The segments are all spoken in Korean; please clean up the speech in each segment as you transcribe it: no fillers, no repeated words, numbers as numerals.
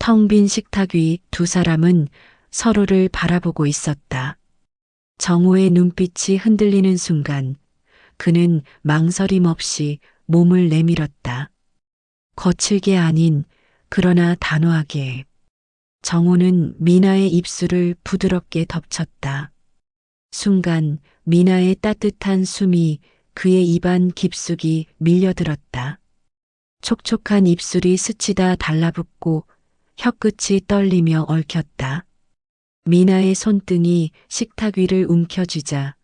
텅 빈 식탁 위 두 사람은 서로를 바라보고 있었다. 정호의 눈빛이 흔들리는 순간 그는 망설임 없이 몸을 내밀었다. 거칠게 아닌 그러나 단호하게. 정호는 미나의 입술을 부드럽게 덮쳤다. 순간 미나의 따뜻한 숨이 그의 입안 깊숙이 밀려들었다. 촉촉한 입술이 스치다 달라붙고 혀끝이 떨리며 얽혔다. 미나의 손등이 식탁 위를 움켜쥐자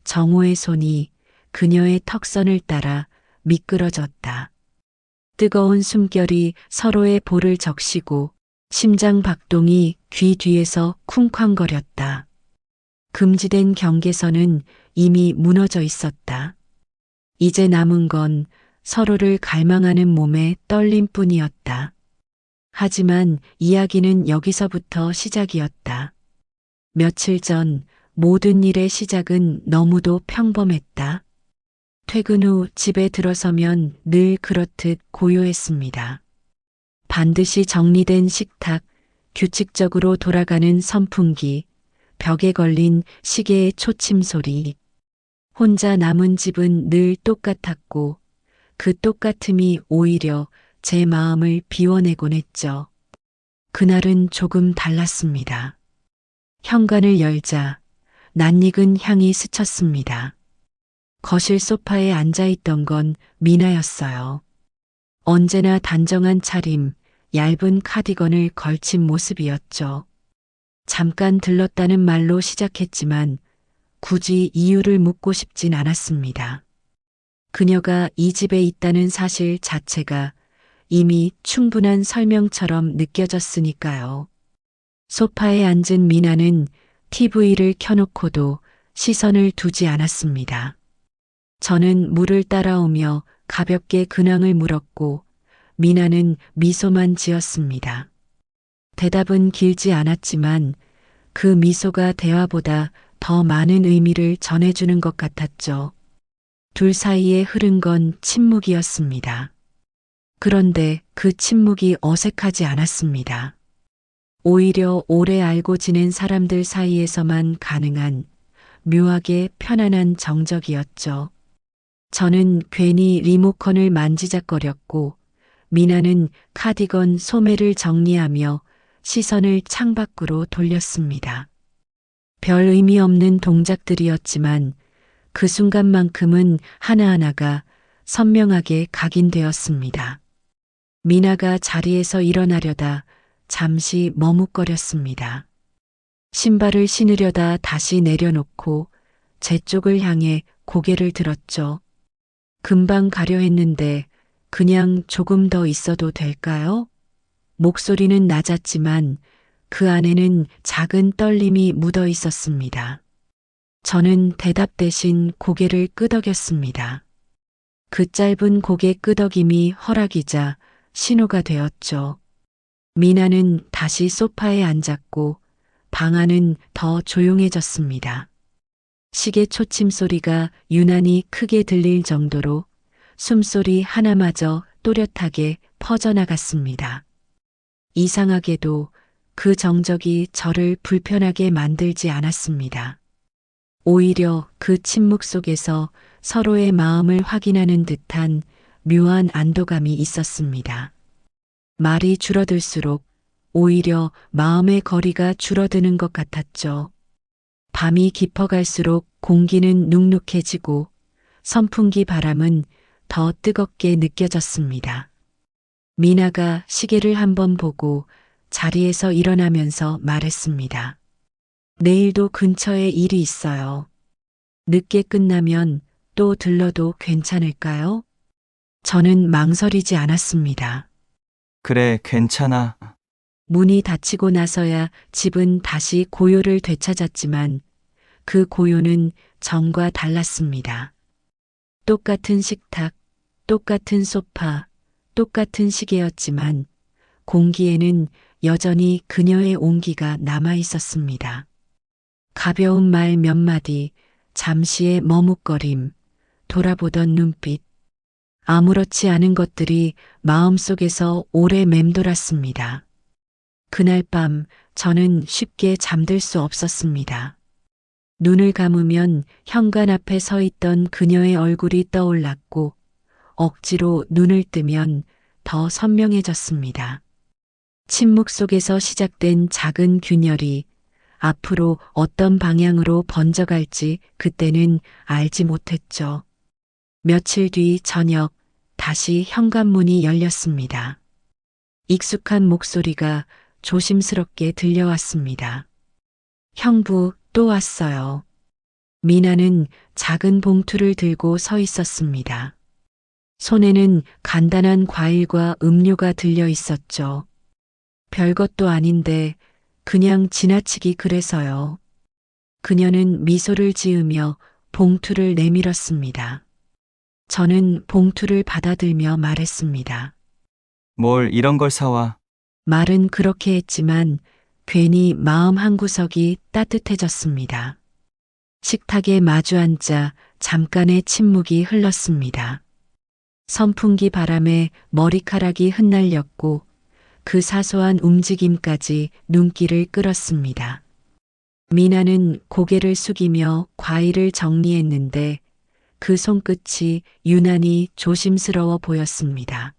정호의 손이 그녀의 턱선을 따라 미끄러졌다. 뜨거운 숨결이 서로의 볼을 적시고 심장 박동이 귀 뒤에서 쿵쾅거렸다. 금지된 경계선은 이미 무너져 있었다. 이제 남은 건 서로를 갈망하는 몸의 떨림뿐이었다. 하지만 이야기는 여기서부터 시작이었다. 며칠 전 모든 일의 시작은 너무도 평범했다. 퇴근 후 집에 들어서면 늘 그렇듯 고요했습니다. 반드시 정리된 식탁, 규칙적으로 돌아가는 선풍기, 벽에 걸린 시계의 초침 소리. 혼자 남은 집은 늘 똑같았고 그 똑같음이 오히려 제 마음을 비워내곤 했죠. 그날은 조금 달랐습니다. 현관을 열자 낯익은 향이 스쳤습니다. 거실 소파에 앉아있던 건 미나였어요. 언제나 단정한 차림, 얇은 카디건을 걸친 모습이었죠. 잠깐 들렀다는 말로 시작했지만 굳이 이유를 묻고 싶진 않았습니다. 그녀가 이 집에 있다는 사실 자체가 이미 충분한 설명처럼 느껴졌으니까요. 소파에 앉은 미나는 TV를 켜놓고도 시선을 두지 않았습니다. 저는 물을 따라오며 가볍게 근황을 물었고 미나는 미소만 지었습니다. 대답은 길지 않았지만 그 미소가 대화보다 더 많은 의미를 전해주는 것 같았죠. 둘 사이에 흐른 건 침묵이었습니다. 그런데 그 침묵이 어색하지 않았습니다. 오히려 오래 알고 지낸 사람들 사이에서만 가능한 묘하게 편안한 정적이었죠. 저는 괜히 리모컨을 만지작거렸고 미나는 카디건 소매를 정리하며 시선을 창밖으로 돌렸습니다. 별 의미 없는 동작들이었지만 그 순간만큼은 하나하나가 선명하게 각인되었습니다. 미나가 자리에서 일어나려다 잠시 머뭇거렸습니다. 신발을 신으려다 다시 내려놓고 제 쪽을 향해 고개를 들었죠. 금방 가려 했는데 그냥 조금 더 있어도 될까요? 목소리는 낮았지만 그 안에는 작은 떨림이 묻어 있었습니다. 저는 대답 대신 고개를 끄덕였습니다. 그 짧은 고개 끄덕임이 허락이자 신호가 되었죠. 미나는 다시 소파에 앉았고 방 안은 더 조용해졌습니다. 시계 초침 소리가 유난히 크게 들릴 정도로 숨소리 하나마저 또렷하게 퍼져나갔습니다. 이상하게도 그 정적이 저를 불편하게 만들지 않았습니다. 오히려 그 침묵 속에서 서로의 마음을 확인하는 듯한 묘한 안도감이 있었습니다. 말이 줄어들수록 오히려 마음의 거리가 줄어드는 것 같았죠. 밤이 깊어갈수록 공기는 눅눅해지고 선풍기 바람은 더 뜨겁게 느껴졌습니다. 미나가 시계를 한번 보고 자리에서 일어나면서 말했습니다. 내일도 근처에 일이 있어요. 늦게 끝나면 또 들러도 괜찮을까요? 저는 망설이지 않았습니다. 그래, 괜찮아. 문이 닫히고 나서야 집은 다시 고요를 되찾았지만 그 고요는 전과 달랐습니다. 똑같은 식탁, 똑같은 소파, 똑같은 시계였지만 공기에는 여전히 그녀의 온기가 남아 있었습니다. 가벼운 말 몇 마디, 잠시의 머뭇거림, 돌아보던 눈빛, 아무렇지 않은 것들이 마음속에서 오래 맴돌았습니다. 그날 밤 저는 쉽게 잠들 수 없었습니다. 눈을 감으면 현관 앞에 서 있던 그녀의 얼굴이 떠올랐고 억지로 눈을 뜨면 더 선명해졌습니다. 침묵 속에서 시작된 작은 균열이 앞으로 어떤 방향으로 번져갈지 그때는 알지 못했죠. 며칠 뒤 저녁 다시 현관문이 열렸습니다. 익숙한 목소리가 조심스럽게 들려왔습니다. 형부 또 왔어요. 미나는 작은 봉투를 들고 서 있었습니다. 손에는 간단한 과일과 음료가 들려 있었죠. 별것도 아닌데 그냥 지나치기 그래서요. 그녀는 미소를 지으며 봉투를 내밀었습니다. 저는 봉투를 받아들며 말했습니다. 뭘 이런 걸 사와. 말은 그렇게 했지만 괜히 마음 한구석이 따뜻해졌습니다. 식탁에 마주 앉아 잠깐의 침묵이 흘렀습니다. 선풍기 바람에 머리카락이 흩날렸고 그 사소한 움직임까지 눈길을 끌었습니다. 미나는 고개를 숙이며 과일을 정리했는데 그 손끝이 유난히 조심스러워 보였습니다.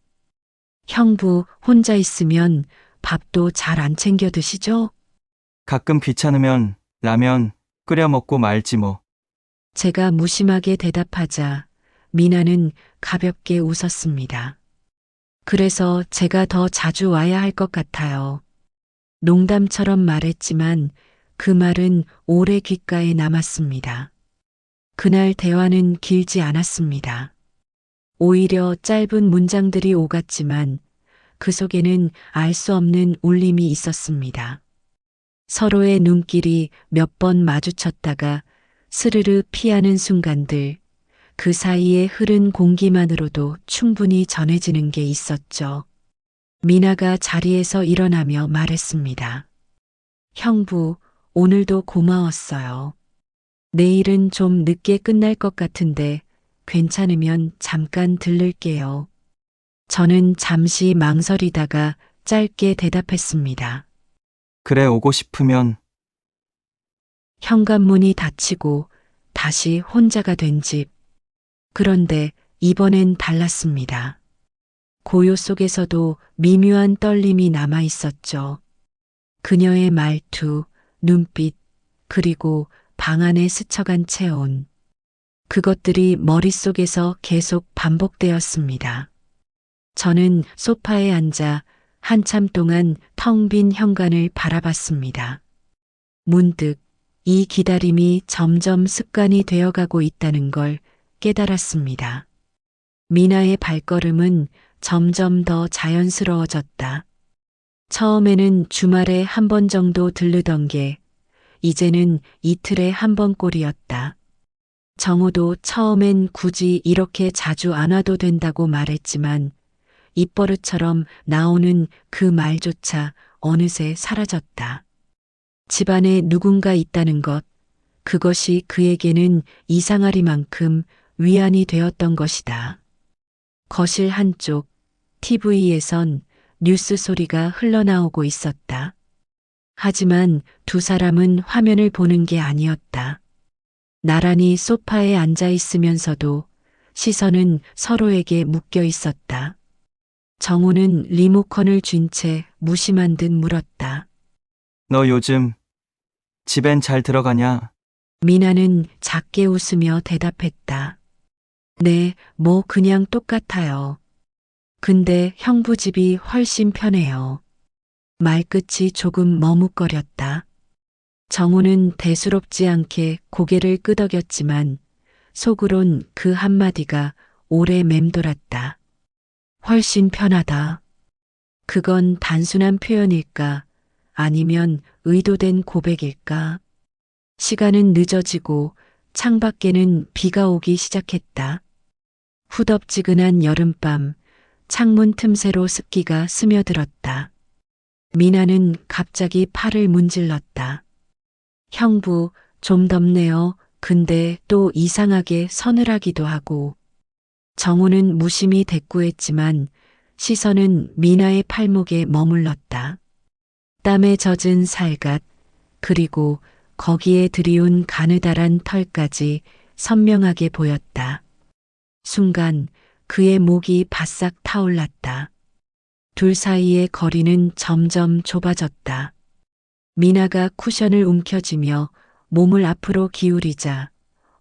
형부 혼자 있으면 밥도 잘 안 챙겨 드시죠? 가끔 귀찮으면 라면 끓여 먹고 말지 뭐. 제가 무심하게 대답하자 미나는 가볍게 웃었습니다. 그래서 제가 더 자주 와야 할 것 같아요. 농담처럼 말했지만 그 말은 오래 귓가에 남았습니다. 그날 대화는 길지 않았습니다. 오히려 짧은 문장들이 오갔지만 그 속에는 알 수 없는 울림이 있었습니다. 서로의 눈길이 몇 번 마주쳤다가 스르르 피하는 순간들, 그 사이에 흐른 공기만으로도 충분히 전해지는 게 있었죠. 미나가 자리에서 일어나며 말했습니다. 형부, 오늘도 고마웠어요. 내일은 좀 늦게 끝날 것 같은데 괜찮으면 잠깐 들를게요. 저는 잠시 망설이다가 짧게 대답했습니다. 그래 오고 싶으면. 현관문이 닫히고 다시 혼자가 된 집. 그런데 이번엔 달랐습니다. 고요 속에서도 미묘한 떨림이 남아 있었죠. 그녀의 말투, 눈빛, 그리고 방 안에 스쳐간 체온. 그것들이 머릿속에서 계속 반복되었습니다. 저는 소파에 앉아 한참 동안 텅 빈 현관을 바라봤습니다. 문득 이 기다림이 점점 습관이 되어가고 있다는 걸 깨달았습니다. 미나의 발걸음은 점점 더 자연스러워졌다. 처음에는 주말에 한 번 정도 들르던 게 이제는 이틀에 한 번 꼴이었다. 정호도 처음엔 굳이 이렇게 자주 안 와도 된다고 말했지만 입버릇처럼 나오는 그 말조차 어느새 사라졌다. 집안에 누군가 있다는 것, 그것이 그에게는 이상하리만큼 위안이 되었던 것이다. 거실 한쪽 TV에선 뉴스 소리가 흘러나오고 있었다. 하지만 두 사람은 화면을 보는 게 아니었다. 나란히 소파에 앉아 있으면서도 시선은 서로에게 묶여 있었다. 정우는 리모컨을 쥔 채 무심한 듯 물었다. 너 요즘 집엔 잘 들어가냐? 미나는 작게 웃으며 대답했다. 네, 뭐 그냥 똑같아요. 근데 형부 집이 훨씬 편해요. 말끝이 조금 머뭇거렸다. 정우는 대수롭지 않게 고개를 끄덕였지만 속으론 그 한마디가 오래 맴돌았다. 훨씬 편하다. 그건 단순한 표현일까? 아니면 의도된 고백일까? 시간은 늦어지고 창밖에는 비가 오기 시작했다. 후덥지근한 여름밤, 창문 틈새로 습기가 스며들었다. 미나는 갑자기 팔을 문질렀다. 형부, 좀 덥네요. 근데 또 이상하게 서늘하기도 하고. 정우는 무심히 대꾸했지만 시선은 미나의 팔목에 머물렀다. 땀에 젖은 살갗, 그리고 거기에 들이운 가느다란 털까지 선명하게 보였다. 순간 그의 목이 바싹 타올랐다. 둘 사이의 거리는 점점 좁아졌다. 미나가 쿠션을 움켜쥐며 몸을 앞으로 기울이자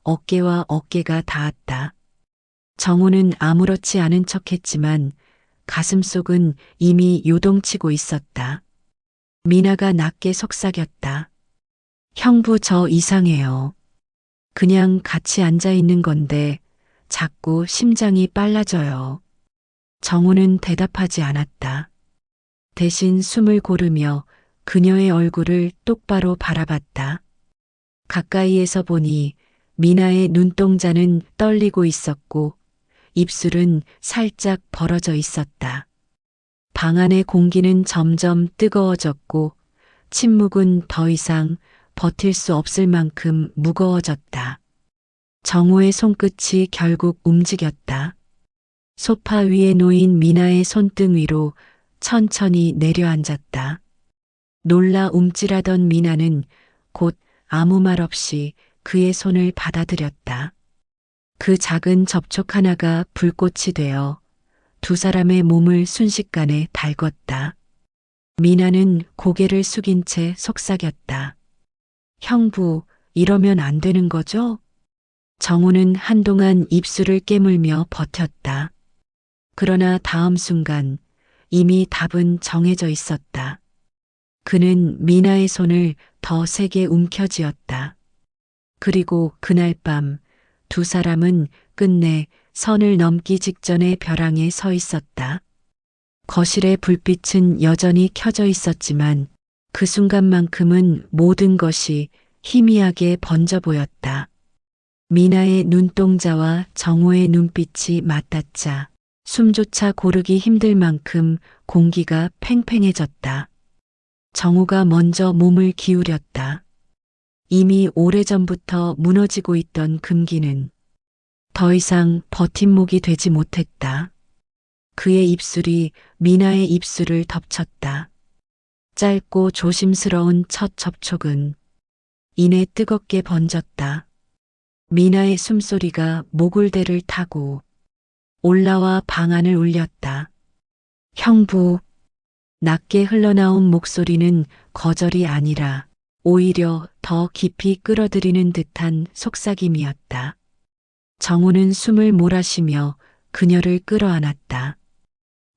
어깨와 어깨가 닿았다. 정우는 아무렇지 않은 척했지만 가슴속은 이미 요동치고 있었다. 미나가 낮게 속삭였다. 형부 저 이상해요. 그냥 같이 앉아 있는 건데 자꾸 심장이 빨라져요. 정우는 대답하지 않았다. 대신 숨을 고르며 그녀의 얼굴을 똑바로 바라봤다. 가까이에서 보니 미나의 눈동자는 떨리고 있었고 입술은 살짝 벌어져 있었다. 방 안의 공기는 점점 뜨거워졌고 침묵은 더 이상 버틸 수 없을 만큼 무거워졌다. 정우의 손끝이 결국 움직였다. 소파 위에 놓인 미나의 손등 위로 천천히 내려앉았다. 놀라 움찔하던 미나는 곧 아무 말 없이 그의 손을 받아들였다. 그 작은 접촉 하나가 불꽃이 되어 두 사람의 몸을 순식간에 달궜다. 미나는 고개를 숙인 채 속삭였다. 형부, 이러면 안 되는 거죠? 정우는 한동안 입술을 깨물며 버텼다. 그러나 다음 순간 이미 답은 정해져 있었다. 그는 미나의 손을 더 세게 움켜쥐었다. 그리고 그날 밤 두 사람은 끝내 선을 넘기 직전의 벼랑에 서 있었다. 거실의 불빛은 여전히 켜져 있었지만 그 순간만큼은 모든 것이 희미하게 번져 보였다. 미나의 눈동자와 정우의 눈빛이 맞닿자 숨조차 고르기 힘들 만큼 공기가 팽팽해졌다. 정우가 먼저 몸을 기울였다. 이미 오래전부터 무너지고 있던 금기는 더 이상 버팀목이 되지 못했다. 그의 입술이 미나의 입술을 덮쳤다. 짧고 조심스러운 첫 접촉은 이내 뜨겁게 번졌다. 미나의 숨소리가 목울대를 타고 올라와 방 안을 울렸다. 형부, 낮게 흘러나온 목소리는 거절이 아니라 오히려 더 깊이 끌어들이는 듯한 속삭임이었다. 정우는 숨을 몰아쉬며 그녀를 끌어안았다.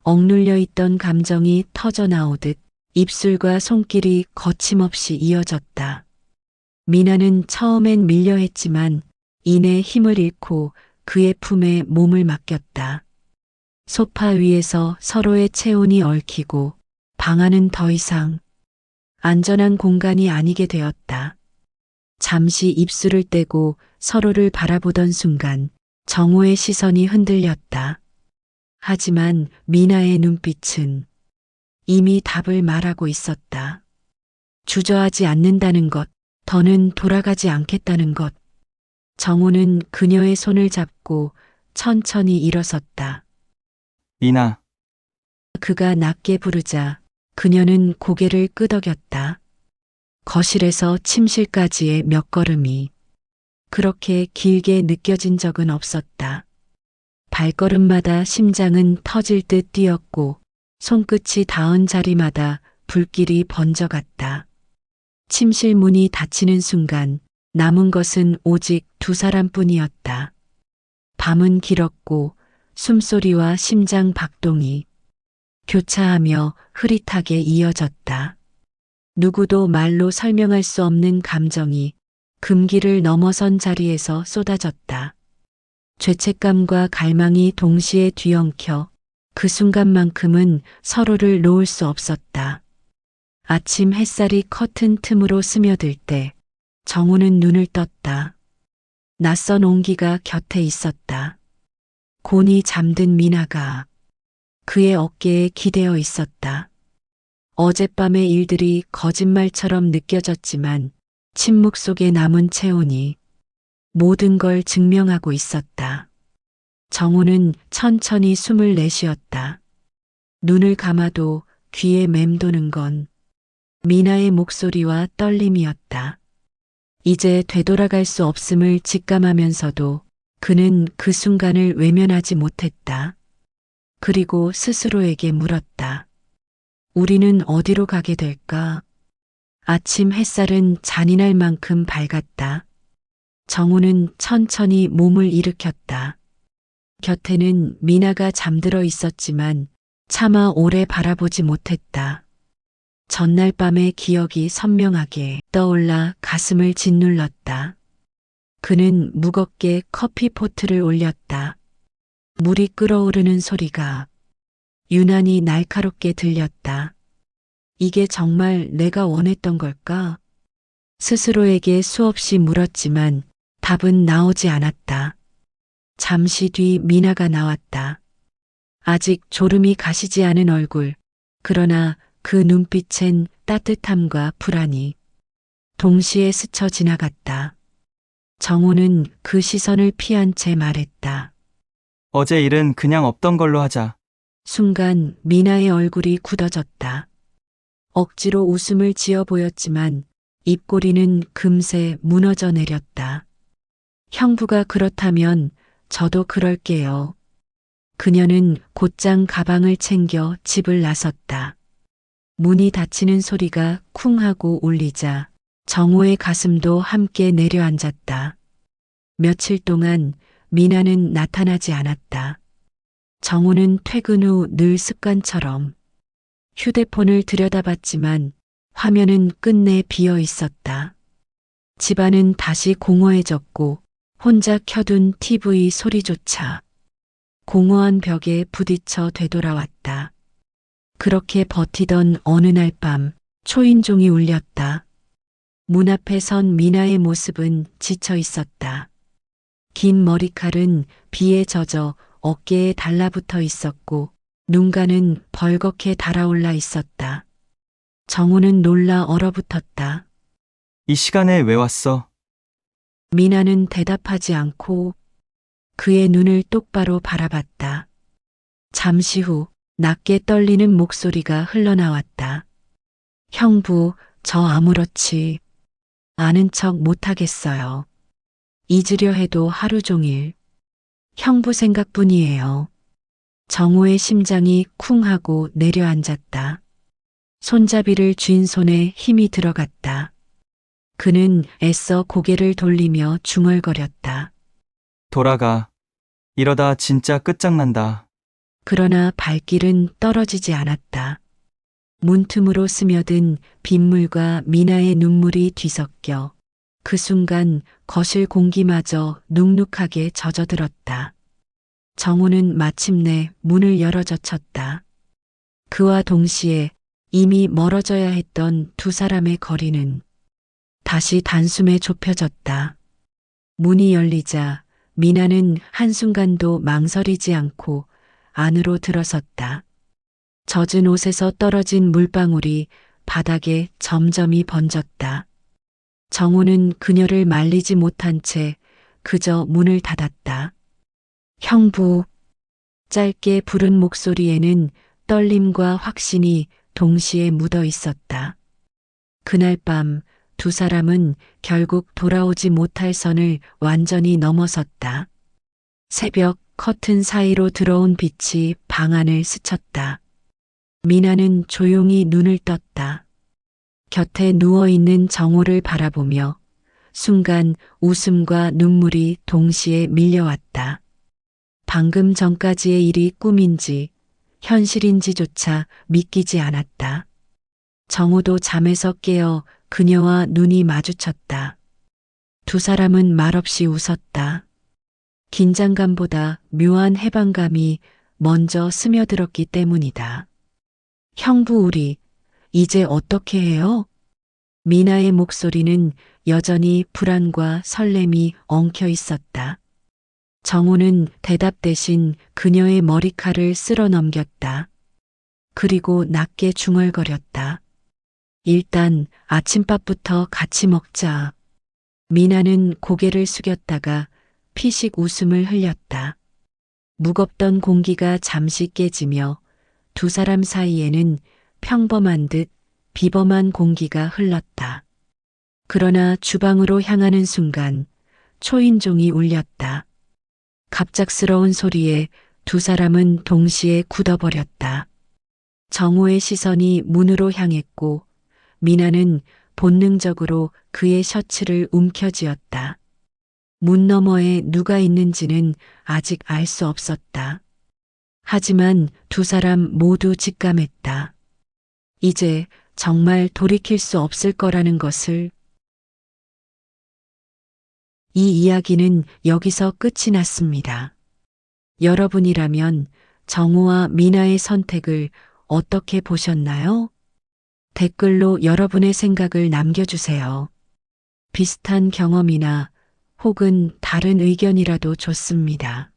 억눌려 있던 감정이 터져 나오듯 입술과 손길이 거침없이 이어졌다. 미나는 처음엔 밀려 했지만 이내 힘을 잃고 그의 품에 몸을 맡겼다. 소파 위에서 서로의 체온이 얽히고 방 안은 더 이상 안전한 공간이 아니게 되었다. 잠시 입술을 떼고 서로를 바라보던 순간 정우의 시선이 흔들렸다. 하지만 미나의 눈빛은 이미 답을 말하고 있었다. 주저하지 않는다는 것, 더는 돌아가지 않겠다는 것. 정우는 그녀의 손을 잡고 천천히 일어섰다. 미나, 그가 낮게 부르자 그녀는 고개를 끄덕였다. 거실에서 침실까지의 몇 걸음이 그렇게 길게 느껴진 적은 없었다. 발걸음마다 심장은 터질 듯 뛰었고 손끝이 닿은 자리마다 불길이 번져갔다. 침실 문이 닫히는 순간 남은 것은 오직 두 사람뿐이었다. 밤은 길었고 숨소리와 심장 박동이 교차하며 흐릿하게 이어졌다. 누구도 말로 설명할 수 없는 감정이 금기를 넘어선 자리에서 쏟아졌다. 죄책감과 갈망이 동시에 뒤엉켜 그 순간만큼은 서로를 놓을 수 없었다. 아침 햇살이 커튼 틈으로 스며들 때 정우는 눈을 떴다. 낯선 온기가 곁에 있었다. 곤히 잠든 미나가 그의 어깨에 기대어 있었다. 어젯밤의 일들이 거짓말처럼 느껴졌지만 침묵 속에 남은 체온이 모든 걸 증명하고 있었다. 정우는 천천히 숨을 내쉬었다. 눈을 감아도 귀에 맴도는 건 미나의 목소리와 떨림이었다. 이제 되돌아갈 수 없음을 직감하면서도 그는 그 순간을 외면하지 못했다. 그리고 스스로에게 물었다. 우리는 어디로 가게 될까? 아침 햇살은 잔인할 만큼 밝았다. 정우는 천천히 몸을 일으켰다. 곁에는 미나가 잠들어 있었지만 차마 오래 바라보지 못했다. 전날 밤의 기억이 선명하게 떠올라 가슴을 짓눌렀다. 그는 무겁게 커피포트를 올렸다. 물이 끓어오르는 소리가 유난히 날카롭게 들렸다. 이게 정말 내가 원했던 걸까? 스스로에게 수없이 물었지만 답은 나오지 않았다. 잠시 뒤 미나가 나왔다. 아직 졸음이 가시지 않은 얼굴, 그러나 그 눈빛엔 따뜻함과 불안이 동시에 스쳐 지나갔다. 정호는 그 시선을 피한 채 말했다. 어제 일은 그냥 없던 걸로 하자. 순간 미나의 얼굴이 굳어졌다. 억지로 웃음을 지어 보였지만 입꼬리는 금세 무너져 내렸다. 형부가 그렇다면 저도 그럴게요. 그녀는 곧장 가방을 챙겨 집을 나섰다. 문이 닫히는 소리가 쿵 하고 울리자 정호의 가슴도 함께 내려앉았다. 며칠 동안 미나는 나타나지 않았다. 정호는 퇴근 후 늘 습관처럼 휴대폰을 들여다봤지만 화면은 끝내 비어 있었다. 집안은 다시 공허해졌고 혼자 켜둔 TV 소리조차 공허한 벽에 부딪혀 되돌아왔다. 그렇게 버티던 어느 날 밤 초인종이 울렸다. 문 앞에 선 미나의 모습은 지쳐 있었다. 긴 머리칼은 비에 젖어 어깨에 달라붙어 있었고 눈가는 벌겋게 달아올라 있었다. 정우는 놀라 얼어붙었다. 이 시간에 왜 왔어? 미나는 대답하지 않고 그의 눈을 똑바로 바라봤다. 잠시 후 낮게 떨리는 목소리가 흘러나왔다. 형부, 저 아무렇지 않은 척 못하겠어요. 잊으려 해도 하루 종일 형부 생각뿐이에요. 정호의 심장이 쿵 하고 내려앉았다. 손잡이를 쥔 손에 힘이 들어갔다. 그는 애써 고개를 돌리며 중얼거렸다. 돌아가. 이러다 진짜 끝장난다. 그러나 발길은 떨어지지 않았다. 문틈으로 스며든 빗물과 미나의 눈물이 뒤섞여 그 순간 거실 공기마저 눅눅하게 젖어들었다. 정우는 마침내 문을 열어젖혔다. 그와 동시에 이미 멀어져야 했던 두 사람의 거리는 다시 단숨에 좁혀졌다. 문이 열리자 미나는 한순간도 망설이지 않고 안으로 들어섰다. 젖은 옷에서 떨어진 물방울이 바닥에 점점이 번졌다. 정호는 그녀를 말리지 못한 채 그저 문을 닫았다. 형부, 짧게 부른 목소리에는 떨림과 확신이 동시에 묻어 있었다. 그날 밤 두 사람은 결국 돌아오지 못할 선을 완전히 넘어섰다. 새벽 커튼 사이로 들어온 빛이 방 안을 스쳤다. 미나는 조용히 눈을 떴다. 곁에 누워있는 정호를 바라보며 순간 웃음과 눈물이 동시에 밀려왔다. 방금 전까지의 일이 꿈인지 현실인지조차 믿기지 않았다. 정호도 잠에서 깨어 그녀와 눈이 마주쳤다. 두 사람은 말없이 웃었다. 긴장감보다 묘한 해방감이 먼저 스며들었기 때문이다. 형부 우리 이제 어떻게 해요? 미나의 목소리는 여전히 불안과 설렘이 엉켜 있었다. 정우는 대답 대신 그녀의 머리칼을 쓸어 넘겼다. 그리고 낮게 중얼거렸다. 일단 아침밥부터 같이 먹자. 미나는 고개를 숙였다가 피식 웃음을 흘렸다. 무겁던 공기가 잠시 깨지며 두 사람 사이에는 평범한 듯 비범한 공기가 흘렀다. 그러나 주방으로 향하는 순간 초인종이 울렸다. 갑작스러운 소리에 두 사람은 동시에 굳어버렸다. 정호의 시선이 문으로 향했고 미나는 본능적으로 그의 셔츠를 움켜쥐었다. 문 너머에 누가 있는지는 아직 알 수 없었다. 하지만 두 사람 모두 직감했다. 이제 정말 돌이킬 수 없을 거라는 것을. 이 이야기는 여기서 끝이 났습니다. 여러분이라면 정우와 미나의 선택을 어떻게 보셨나요? 댓글로 여러분의 생각을 남겨주세요. 비슷한 경험이나 혹은 다른 의견이라도 좋습니다.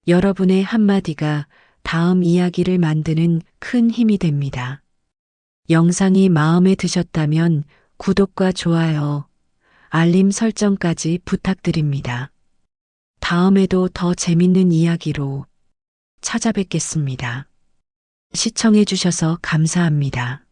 여러분의 한마디가 다음 이야기를 만드는 큰 힘이 됩니다. 영상이 마음에 드셨다면 구독과 좋아요, 알림 설정까지 부탁드립니다. 다음에도 더 재밌는 이야기로 찾아뵙겠습니다. 시청해주셔서 감사합니다.